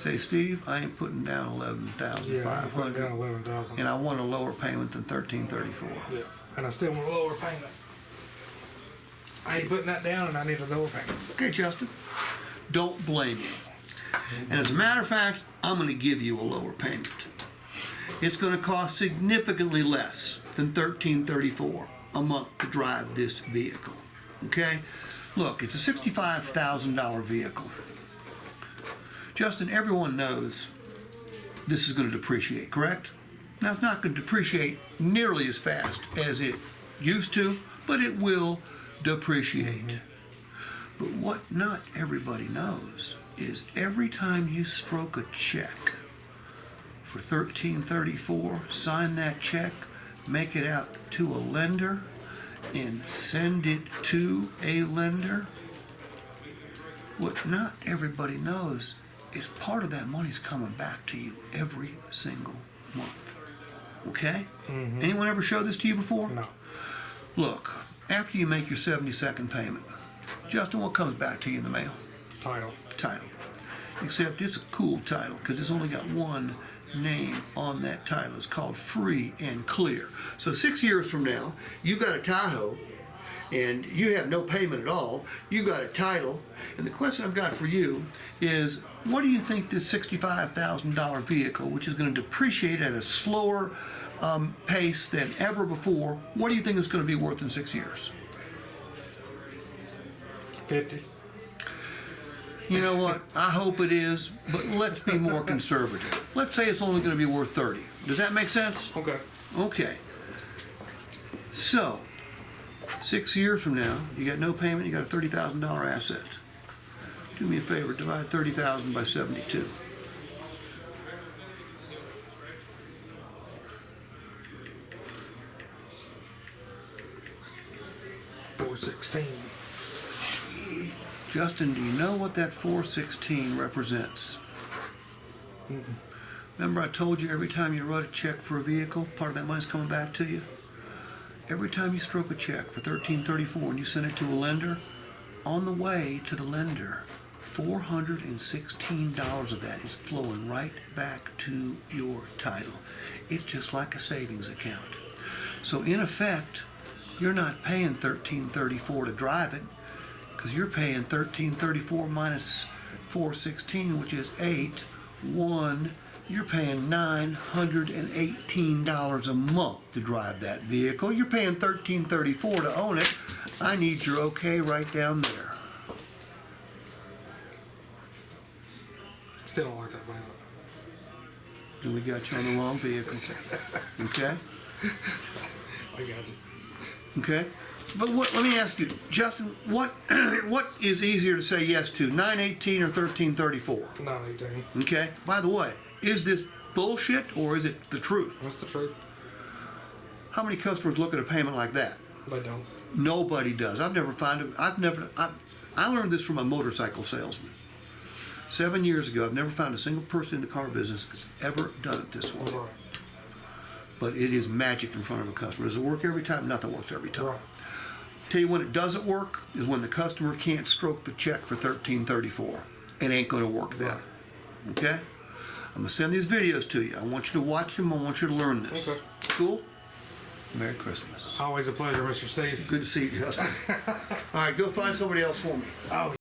Say, Steve, I ain't putting down Yeah, I'm putting $11,500, down 11,000. and I want a lower payment than $1,334. Yeah, and I still want a lower payment. I ain't putting that down, and I need a lower payment. Okay, Justin, don't blame you. And as a matter of fact, I'm going to give you a lower payment. It's going to cost significantly less than $1,334 a month to drive this vehicle. Okay? Look, it's a $65,000 vehicle. Justin, everyone knows this is going to depreciate, correct? Now, it's not going to depreciate nearly as fast as it used to, but it will depreciate. But what not everybody knows is every time you stroke a check for $1,334, sign that check, make it out to a lender, and send it to a lender, what not everybody knows is part of that money's coming back to you every single month. Okay? Anyone ever show this to you before? No. Look, after you make your 72nd payment, Justin, what comes back to you in the mail? Title. Title. Except it's a cool title because it's only got one name on that title. It's called Free and Clear. So 6 years from now, you got a Tahoe and you have no payment at all. You got a title. And the question I've got for you is, what do you think this $65,000 vehicle, which is going to depreciate at a slower pace than ever before, what do you think it's going to be worth in 6 years? 50. You know what? I hope it is, but let's be more conservative. Let's say it's only going to be worth 30. Does that make sense? Okay. Okay. So, 6 years from now, you got no payment, you got a $30,000 asset. Do me a favor, divide 30,000 by 72. $416. Justin, do you know what that 416 represents? Remember I told you every time you write a check for a vehicle, part of that money's coming back to you? Every time you stroke a check for $1,334 and you send it to a lender, on the way to the lender, $416 of that is flowing right back to your title. It's just like a savings account. So in effect, you're not paying $1,334 to drive it, because you're paying $1,334 minus $416, which is $8,100. You're paying $918 a month to drive that vehicle. You're paying $1,334 to own it. I need your okay right down there. Still don't like that payment. And we got you on the wrong vehicle. Okay? I got you. Okay? But let me ask you, Justin, what is easier to say yes to, $918 or $1,334? 918. Okay? By the way, is this bullshit or is it the truth? What's the truth? How many customers look at a payment like that? They don't. Nobody does. I learned this from a motorcycle salesman. 7 years ago, I've never found a single person in the car business that's ever done it this way. Right. But it is magic in front of a customer. Does it work every time? Nothing works every time. Right. Tell you when it doesn't work is when the customer can't stroke the check for $1,334. It ain't going to work then. Right. Okay? I'm going to send these videos to you. I want you to watch them. I want you to learn this. Okay. Cool? Merry Christmas. Always a pleasure, Mr. Steve. Good to see you, Justin. All right, go find somebody else for me. Oh.